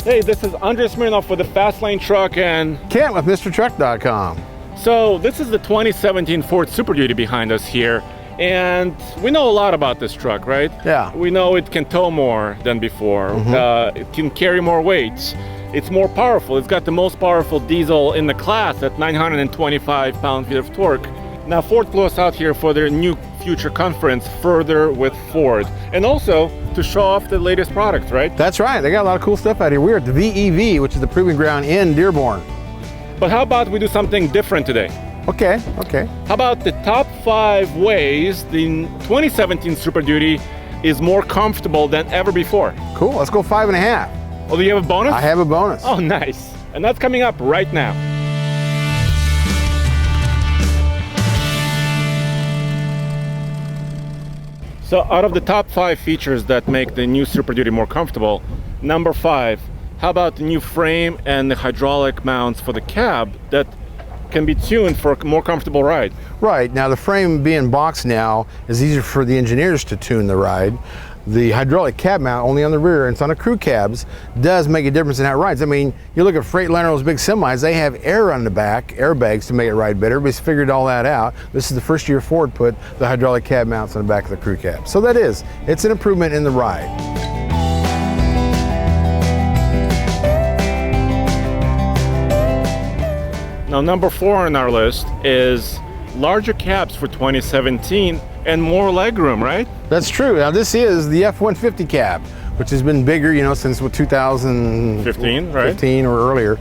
Hey, this is Andrei Smirnov with the Fastlane Truck, and Kent with MrTruck.com. so this is the 2017 Ford Super Duty behind us here, and we know a lot about this truck, right? Yeah. We know it can tow more than before. It can carry more weight. It's more powerful. It's got the most powerful diesel in the class at 925 pound-feet of torque. Now Ford flew us out here for their new future conference, Further with Ford, and also to show off the latest products, right? That's right. They got a lot of cool stuff out here. We're at the VEV, which is the Proving Ground in Dearborn. But how about we do something different today? Okay. How about the top 5 ways the 2017 Super Duty is more comfortable than ever before? Cool. Let's go 5.5. Oh, do you have a bonus? I have a bonus. Oh, nice. And that's coming up right now. So out of the top 5 features that make the new Super Duty more comfortable, number 5, how about the new frame and the hydraulic mounts for the cab that can be tuned for a more comfortable ride? Right. Now, the frame being boxed now is easier for the engineers to tune the ride. The hydraulic cab mount, only on the rear, and it's on the crew cabs, does make a difference in how it rides. I mean, you look at Freightliner, those big semis, they have air on the back, airbags to make it ride better. Everybody's figured all that out. This is the first year Ford put the hydraulic cab mounts on the back of the crew cab. So it's an improvement in the ride. Now, number 4 on our list is larger cabs for 2017 and more legroom, right? That's true. Now, this is the F-150 cab, which has been bigger, since 2015, right? 15 or earlier.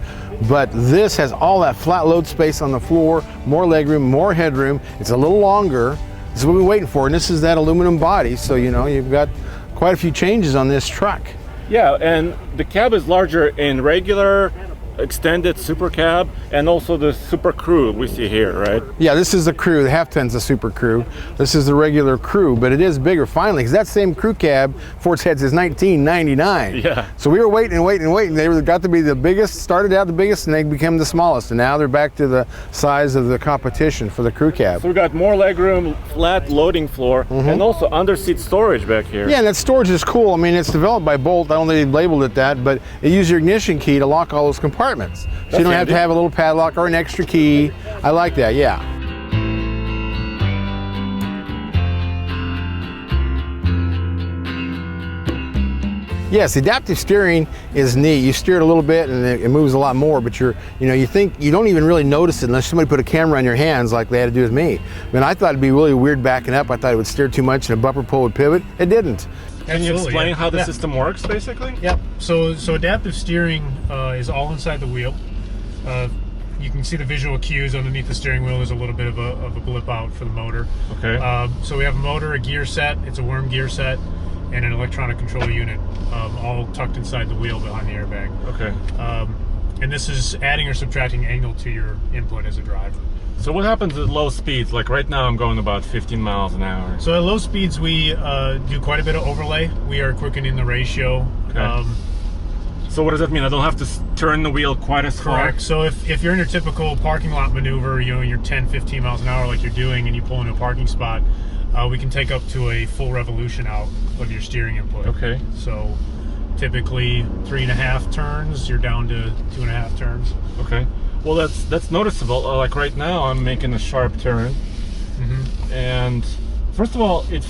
But this has all that flat load space on the floor, more legroom, more headroom. It's a little longer. This is what we're waiting for, and this is that aluminum body. So, you've got quite a few changes on this truck. Yeah, and the cab is larger in regular, extended Super Cab, and also the Super Crew we see here, right? Yeah, this is the Crew. The half ton's the Super Crew. This is the regular Crew, but it is bigger finally, because that same crew cab Ford's had since 1999. Yeah. So we were waiting. They got to be the biggest, started out the biggest, and they became the smallest, and now they're back to the size of the competition for the crew cab. So we got more legroom, flat loading floor, and also under-seat storage back here. Yeah, and that storage is cool. I mean, it's developed by Bolt. I don't think they labeled it that, but it uses your ignition key to lock all those compartments. So you don't have to have a little padlock or an extra key. I like that, yeah. Yes, adaptive steering is neat. You steer it a little bit and it moves a lot more, but you think you don't even really notice it unless somebody put a camera on your hands like they had to do with me. I mean, I thought it'd be really weird backing up. I thought it would steer too much and a bumper pull would pivot. It didn't. Can you explain how the system works, basically? Yep. So adaptive steering is all inside the wheel. You can see the visual cues underneath the steering wheel. There's a little bit of a blip out for the motor. Okay. So we have a motor, a gear set. It's a worm gear set, and an electronic control unit, all tucked inside the wheel behind the airbag. Okay. And this is adding or subtracting angle to your input as a driver. So what happens at low speeds? Like right now I'm going about 15 miles an hour. So at low speeds we do quite a bit of overlay. We are quickening the ratio. Okay. So what does that mean? I don't have to turn the wheel quite as far? Correct. So if you're in your typical parking lot maneuver, you're 10, 15 miles an hour like you're doing, and you pull into a parking spot, we can take up to a full revolution out of your steering input. Okay. So typically 3.5 turns, you're down to 2.5 turns. Okay. Well, that's noticeable. Like right now, I'm making a sharp turn, and first of all, it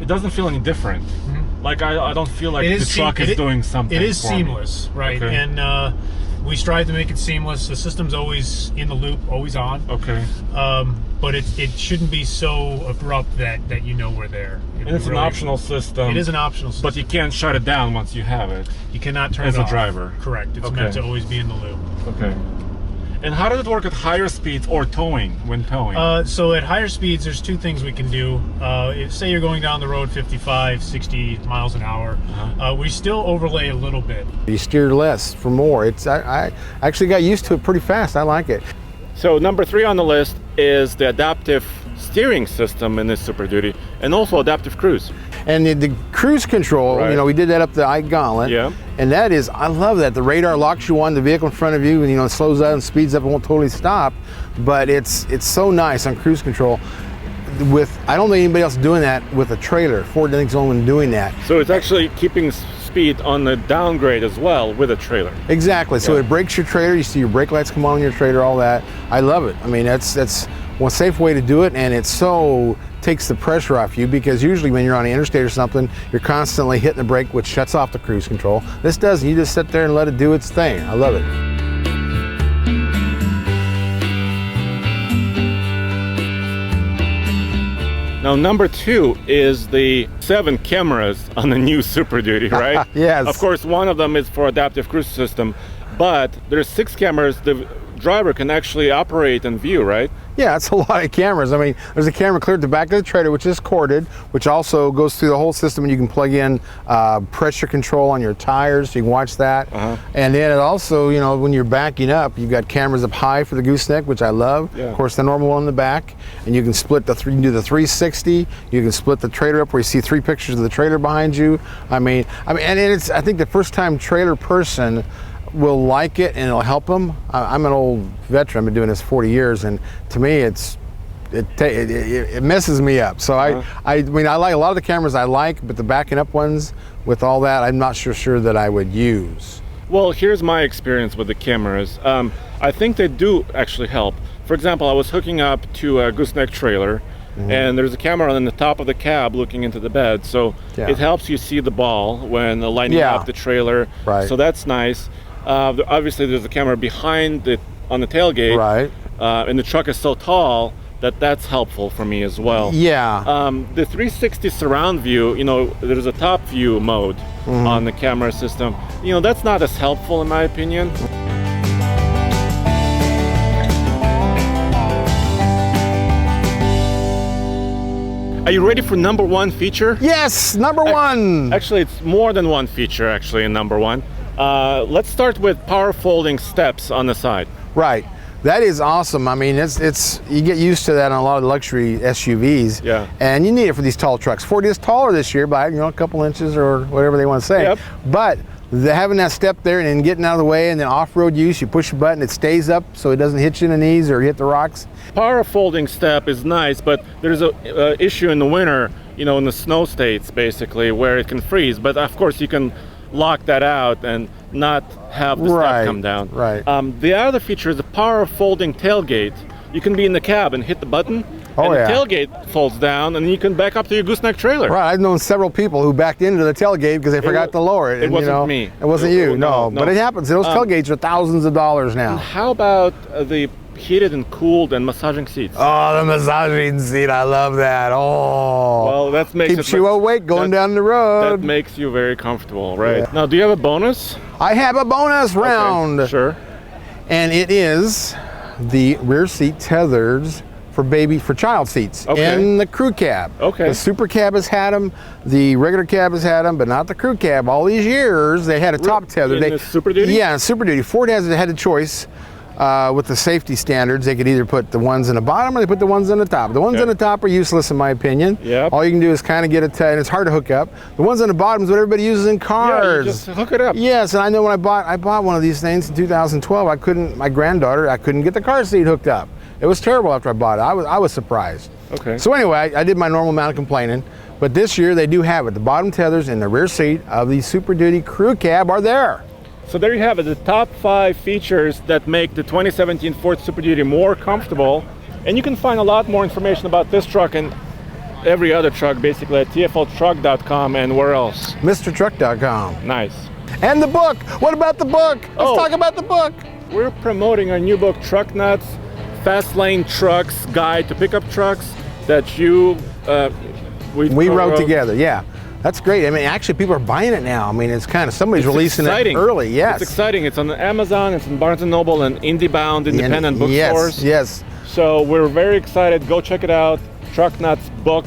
doesn't feel any different. Like I don't feel like the truck is doing something. It is for me. seamless, right? Okay. And we strive to make it seamless. The system's always in the loop, always on. Okay. But it shouldn't be so abrupt that we're there. And it's an optional system. It is an optional system. But you can't shut it down once you have it. You cannot turn as it off. a driver. Correct. It's Okay. meant to always be in the loop. Okay. And how does it work at higher speeds or towing, when towing? So at higher speeds, there's 2 things we can do. Say you're going down the road 55, 60 miles an hour. We still overlay a little bit. You steer less for more. I actually got used to it pretty fast. I like it. So number 3 on the list is the adaptive steering system in this Super Duty, and also adaptive cruise. And the cruise control, Right. We did that up the Ike Gauntlet. Yeah. And that is, I love that. The radar locks you on the vehicle in front of you, and it slows down and speeds up and won't totally stop. But it's so nice on cruise control. I don't think anybody else doing that with a trailer. Ford, I think, is the only one doing that. So it's actually keeping speed on the downgrade as well with a trailer. Exactly. So Yeah. it brakes your trailer. You see your brake lights come on in your trailer, all that. I love it. I mean, that's one safe way to do it, and it so takes the pressure off you, because usually when you're on the interstate or something, you're constantly hitting the brake, which shuts off the cruise control. This doesn't. You just sit there and let it do its thing. I love it. Now, number 2 is the 7 cameras on the new Super Duty, right? Yes. Of course, one of them is for adaptive cruise system, but there's 6 cameras the driver can actually operate and view, right? Yeah, it's a lot of cameras. I mean, there's a camera clear at the back of the trailer, which is corded, which also goes through the whole system, and you can plug in pressure control on your tires, so you can watch that. And then it also, you know, when you're backing up, you've got cameras up high for the gooseneck, which I love. Yeah. Of course, the normal one in the back, and you can split you can do the 360. You can split the trailer up where you see 3 pictures of the trailer behind you. I mean, and it's, I think the first time trailer person will like it, and it'll help them. I'm an old veteran. I've been doing this 40 years, and to me, it messes me up. So I mean, I like a lot of the cameras I like, but the backing up ones with all that, I'm not sure that I would use. Well, here's my experience with the cameras. I think they do actually help. For example, I was hooking up to a gooseneck trailer, and there's a camera on the top of the cab looking into the bed, so Yeah. it helps you see the ball when lining Yeah. up the trailer. Right. So that's nice. Obviously, there's a camera behind it on the tailgate. Right. And the truck is so tall that that's helpful for me as well. Yeah. The 360 surround view, you know, there's a top view mode on the camera system. You know, that's not as helpful in my opinion. Are you ready for number 1 feature? Yes, number 1. Actually, it's more than one feature actually in number 1. Let's start with power folding steps on the side. Right. That is awesome. I mean, it's you get used to that on a lot of luxury SUVs. Yeah. And you need it for these tall trucks. Ford is taller this year by, you know, a couple inches or whatever they want to say. Yep. But having that step there and then getting out of the way, and then off-road use, you push a button, it stays up so it doesn't hit you in the knees or hit the rocks. Power folding step is nice, but there's a issue in the winter, you know, in the snow states basically, where it can freeze. But of course, you can lock that out and not have the Right, step come down. right. The other feature is the power folding tailgate. You can be in the cab and hit the button, Oh, and yeah. the tailgate folds down, and you can back up to your gooseneck trailer. Right, I've known several people who backed into the tailgate because they forgot to lower it. it And, wasn't you know, me. It wasn't you, no. no. But it happens. Those tailgates are thousands of dollars now. How about the heated and cooled and massaging seats? Oh, the massaging seat, I love that. Oh. Well, that makes Keeps you awake going down the That road. makes you very comfortable, right? Yeah. Now, do you have a bonus? I have a bonus round. Okay, sure. And it is the rear seat tethers for child seats Okay. in the crew cab. Okay. The super cab has had them, the regular cab has had them, but not the crew cab. All these years they had a top tether. in the Super Duty? Yeah, Super Duty. Ford had a choice with the safety standards. They could either put the ones in the bottom or they put the ones on the top. The ones Okay. on the top are useless in my opinion. Yep. All you can do is kind of get and it's hard to hook up. The ones on the bottom is what everybody uses in Yeah, cars. you just hook it up. Yes, and I know when I bought one of these things in 2012, my granddaughter, I couldn't get the car seat hooked up. It was terrible after I bought it. I was surprised. Okay. So anyway, I did my normal amount of complaining, but this year they do have it. The bottom tethers in the rear seat of the Super Duty crew cab are there. So there you have it, the top 5 features that make the 2017 Ford Super Duty more comfortable. And you can find a lot more information about this truck and every other truck basically at tfltruck.com and where else. MrTruck.com. Nice. And the book. What about the book? Let's Oh. talk about the book. We're promoting our new book, Truck Nuts, Fast Lane Trucks Guide to Pickup Trucks, that We wrote together. Yeah. That's great. I mean, actually, people are buying it now. I mean, it's kind of somebody's releasing exciting. it early. Yes. It's exciting. It's on Amazon, it's in Barnes & Noble and IndieBound independent bookstores. Yes. So we're very excited. Go check it out. Truck Nuts book.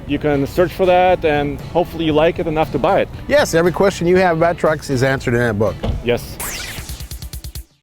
You can search for that and hopefully you like it enough to buy it. Yes. Every question you have about trucks is answered in that book. Yes.